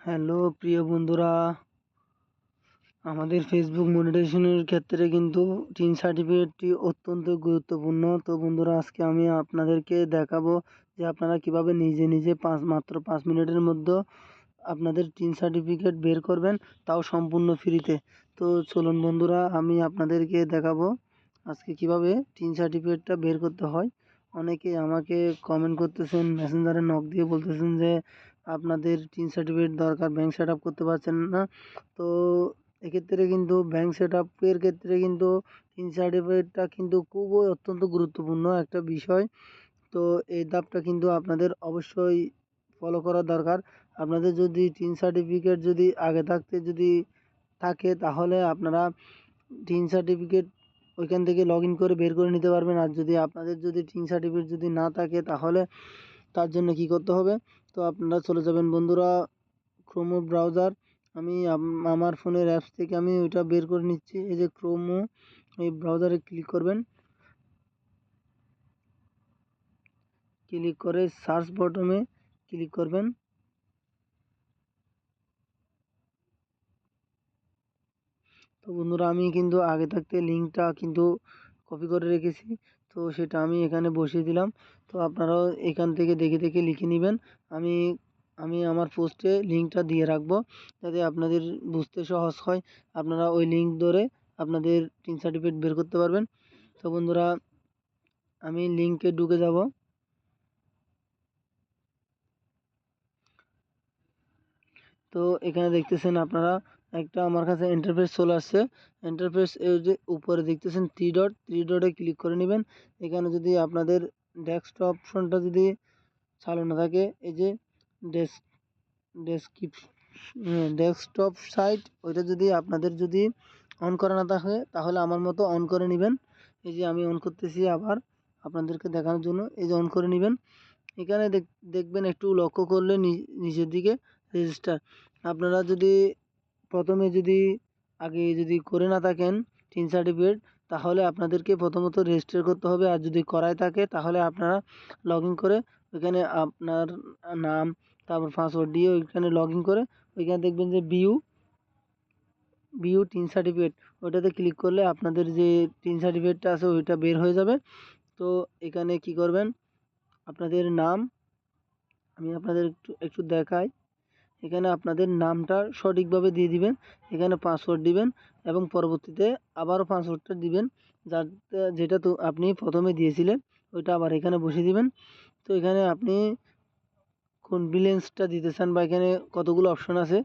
Hello প্রিয় বন্ধুরা, আমাদের ফেসবুক মনিটাইজেশনের ক্ষেত্রে কিন্তু টিন সার্টিফিকেটটি অত্যন্ত গুরুত্বপূর্ণ। তো বন্ধুরা, আজকে আমি আপনাদেরকে দেখাবো যে আপনারা কিভাবে নিজে নিজে মাত্র 5 মিনিটের মধ্যে আপনাদের টিন সার্টিফিকেট বের করবেন, তাও সম্পূর্ণ ফ্রিতে। তো চলুন বন্ধুরা, আমি আপনাদেরকে দেখাবো আজকে কিভাবে টিন সার্টিফিকেটটা বের করতে হয়। অনেকে আমাকে কমেন্ট করতেছেন, মেসেঞ্জারে নক দিয়ে বলতেছেন যে আপনাদের টিন সার্টিফিকেট দরকার, ব্যাংক সেট আপ করতে পারছেন না। তো এক্ষেত্রে কিন্তু ব্যাংক সেট আপের ক্ষেত্রে কিন্তু টিন সার্টিফিকেটটা কিন্তু খুবই অত্যন্ত গুরুত্বপূর্ণ একটা বিষয়। তো এই ধাপটা কিন্তু আপনাদের অবশ্যই ফলো করা দরকার। আপনাদের যদি টিন সার্টিফিকেট যদি আগে থাকতে যদি থাকে, তাহলে আপনারা টিন সার্টিফিকেট ওইখান থেকে লগ ইন করে বের করে নিতে পারবেন। আর যদি আপনাদের যদি টিন সার্টিফিকেট যদি না থাকে, তাহলে তার জন্য কি করতে হবে? তো আপনারা চলে যাবেন বন্ধুরা ক্রোমো ব্রাউজার। আমি আমার ফোনের অ্যাপস থেকে আমি ওইটা বের করে নিচ্ছি। এই যে ক্রোমো, এই ব্রাউজারে ক্লিক করবেন। ক্লিক করে সার্চ বটমে ক্লিক করবেন। তো বন্ধুরা, আমি কিন্তু আগে থাকতে লিঙ্কটা কিন্তু কপি করে রেখেছি, তো সেটা আমি এখানে বসিয়ে দিলাম। তো আপনারাও এখান থেকে দেখে দেখে লিখে নেবেন। আমি আমি আমার পোস্টে লিঙ্কটা দিয়ে রাখবো, যাতে আপনাদের বুঝতে সহজ হয়। আপনারা ওই লিঙ্ক ধরে আপনাদের টিন সার্টিফিকেট বের করতে পারবেন। তো বন্ধুরা, আমি লিঙ্কে ঢুকে যাব। তো এখানে দেখতেছেন আপনারা একটা আমার কাছে ইন্টারফেস চলে আসছে। ইন্টারফেস এর যে উপরে দেখতেছেন থ্রি ডটে ক্লিক করে নেবেন। এখানে যদি আপনাদের ডেস্কটপ অপশনটা যদি চালু না থাকে, এই যে ডেস্ক ডেস্কটপ সাইট, ওইটা যদি আপনাদের যদি অন করা না থাকে, তাহলে আমার মতো অন করে নেবেন। এই যে আমি অন করতেছি আবার আপনাদেরকে দেখানোর জন্য। এই যে অন করে নেবেন। এখানে দেখবেন একটু লক্ষ্য করলে নিচের দিকে রেজিস্টার। আপনারা যদি প্রথমে যদি আগে যদি করে না থাকেন টিন সার্টিফিকেট, তাহলে আপনাদেরকে প্রথমত রেজিস্টার করতে হবে। আর যদি করাই থাকে, তাহলে আপনারা লগ ইন করে ওইখানে আপনার নাম, তারপর পাসওয়ার্ড দিয়ে ওইখানে লগ ইন করে ওইখানে দেখবেন যে ভিউ টিন সার্টিফিকেট, ওইটাতে ক্লিক করলে আপনাদের যে টিন সার্টিফিকেটটা আছে ওইটা বের হয়ে যাবে। তো এখানে কি করবেন, আপনাদের নাম, আমি আপনাদের একটু একটু দেখাই। এখানে আপনাদের নামটা সঠিকভাবে দিয়ে দিবেন, এখানে পাসওয়ার্ড দিবেন এবং পরবর্তীতে আবারও পাসওয়ার্ডটা দিবেন, যেটা তো আপনি প্রথমে দিয়েছিলেন ওইটা আবার এখানে বসিয়ে দিবেন। তো এখানে আপনি কোন ব্যালেন্সটা দিতে চান বা এখানে কতগুলো অপশন আছে,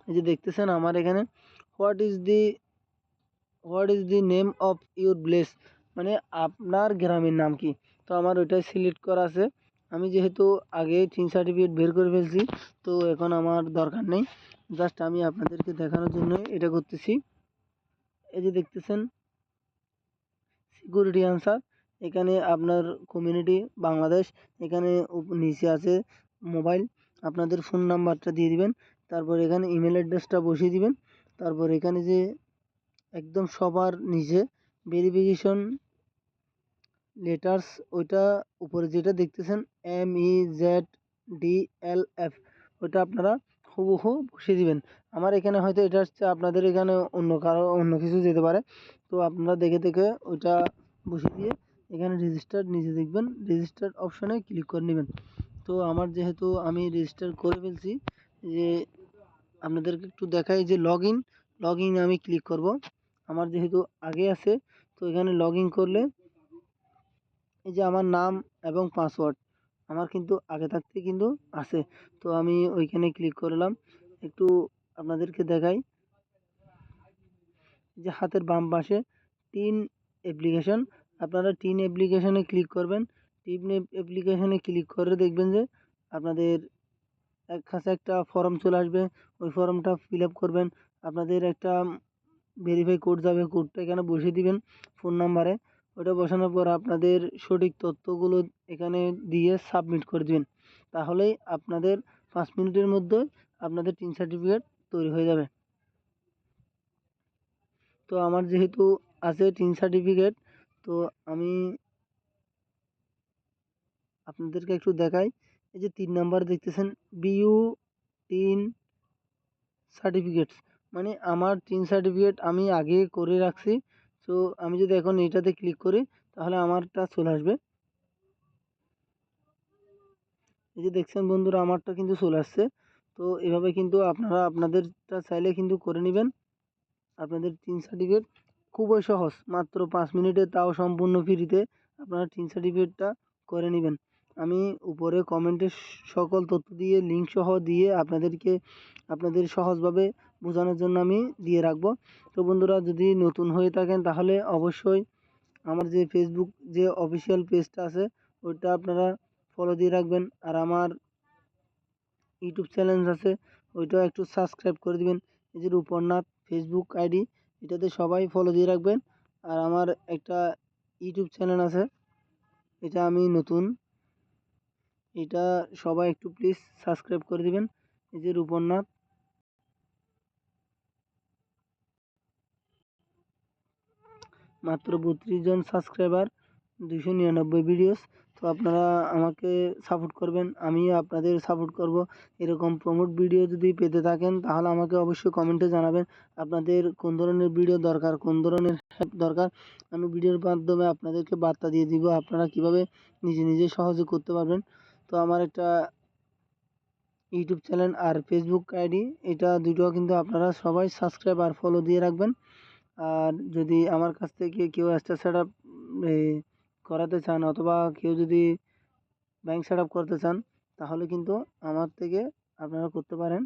এই যে দেখতেছেন আমার এখানে what is the name of your bless, মানে আপনার গ্রামের নাম কি। তো আমার ওইটাই সিলেক্ট করা আছে। আমি যেহেতু আগে টিন সার্টিফিকেট বের করে ফেলছি, তো এখন আমার দরকার নেই। জাস্ট আমি আপনাদেরকে দেখানোর জন্য এটা করতেছি। এই যে দেখতেছেন সিকিউরিটি আনসার, এখানে আপনার কমিউনিটি বাংলাদেশ, এখানে নিচে আছে মোবাইল, আপনাদের ফোন নাম্বারটা দিয়ে দিবেন। তারপর এখানে ইমেল অ্যাড্রেসটা বসিয়ে দিবেন। তারপর এখানে যে একদম সবার নিচে ভেরিফিকেশন লেটার্স, ওইটা উপরে যেটা দেখতেছেন MEZDLF, ওইটা আপনারা হুবহু বসিয়ে দিবেন। আমার এখানে হয়তো এটা হচ্ছে, আপনাদের এখানে অন্য কারো অন্য কিছু যেতে পারে। তো আপনারা দেখে দেখে ওইটা বসিয়ে দিয়ে এখানে রেজিস্টার, নিচে দেখবেন রেজিস্টার অপশনে ক্লিক করে নেবেন। তো আমার যেহেতু আমি রেজিস্টার করে ফেলছি, যে আপনাদেরকে একটু দেখাই যে লগ ইন আমি ক্লিক করব। আমার যেহেতু আগে আছে, তো এখানে লগ ইন করলে এই যে আমার নাম এবং পাসওয়ার্ড আমার কিন্তু আগে থাকতে কিন্তু আছে। তো আমি ওইখানে ক্লিক করলাম। একটু আপনাদেরকে দেখাই যে হাতের বাম পাশে টিন অ্যাপ্লিকেশন, আপনারা টিন অ্যাপ্লিকেশনে ক্লিক করবেন। টিন অ্যাপ্লিকেশনে ক্লিক করে দেখবেন যে আপনাদের কাছে একটা ফর্ম চলে আসবে। ওই ফর্মটা ফিল আপ করবেন। আপনাদের একটা ভেরিফাই কোড যাবে, কোডটা এখানে বসিয়ে দিবেন ফোন নাম্বারে। ওটা বসানোর পর আপনাদের সঠিক তথ্যগুলো এখানে দিয়ে সাবমিট করে দিবেন। তাহলেই আপনাদের 5 মিনিটের মধ্যে আপনাদের টিন সার্টিফিকেট তৈরি হয়ে যাবে। তো আমার যেহেতু আছে টিন সার্টিফিকেট, তো আমি আপনাদেরকে একটু দেখাই। এই যে 3 নাম্বার দেখতেছেন, বিইউ টিন সার্টিফিকেটস, মানে আমার টিন সার্টিফিকেট আমি আগে করে রাখছি। তো আমি যদি এখন এইটাতে ক্লিক করি তাহলে আমারটা চলে আসবে। এই যে দেখছেন বন্ধুরা আমারটা কিন্তু চলে আসছে। তো এভাবে কিন্তু আপনারা আপনাদেরটা চাইলে কিন্তু করে নেবেন আপনাদের টিন সার্টিফিকেট। খুবই সহজ, মাত্র 5 মিনিটে, তাও সম্পূর্ণ ফ্রিতে আপনারা টিন সার্টিফিকেটটা করে নেবেন। আমি উপরে কমেন্টে সকল তথ্য দিয়ে লিঙ্ক সহ দিয়ে আপনাদেরকে আপনাদের সহজভাবে বোঝানোর জন্য আমি দিয়ে রাখবো। তো বন্ধুরা যদি নতুন হয়ে থাকেন তাহলে অবশ্যই আমার যে ফেসবুক যে অফিসিয়াল পেজটা আছে ওইটা আপনারা ফলো দিয়ে রাখবেন। আর আমার ইউটিউব চ্যানেল আছে ওইটাও একটু সাবস্ক্রাইব করে দিবেন। এই যে রূপনাথ ফেসবুক আইডি, এটাতে সবাই ফলো দিয়ে রাখবেন। আর আমার একটা ইউটিউব চ্যানেল আছে, এটা আমি নতুন, এটা সবাই একটু প্লিজ সাবস্ক্রাইব করে দিবেন। এই যে রূপনাথ, মাত্র 32 জন সাবস্ক্রাইবার, 299 ভিডিওস। তো আপনারা আমাকে সাপোর্ট করবেন, আমিও আপনাদের সাপোর্ট করব। এরকম প্রমোট ভিডিও যদি পেতে থাকেন তাহলে আমাকে অবশ্যই কমেন্টে জানাবেন আপনাদের কোন ধরনের ভিডিও দরকার, কোন ধরনের হেল্প দরকার। আমি ভিডিওর মাধ্যমে আপনাদেরকে বার্তা দিয়ে দিব আপনারা কিভাবে নিজে নিজে সহজে করতে পারবেন। তো আমার একটা ইউটিউব চ্যানেল আর ফেসবুক আইডি, এটা দুটো কিন্তু আপনারা সবাই সাবস্ক্রাইব আর ফলো দিয়ে রাখবেন। আর যদি আমার কাছ থেকে কেউ এক্সট্রা সেট আপ করাতে চান অথবা কেউ যদি ব্যাংক সেট আপ করতে চান তাহলে কিন্তু আমার থেকে আপনারা করতে পারেন।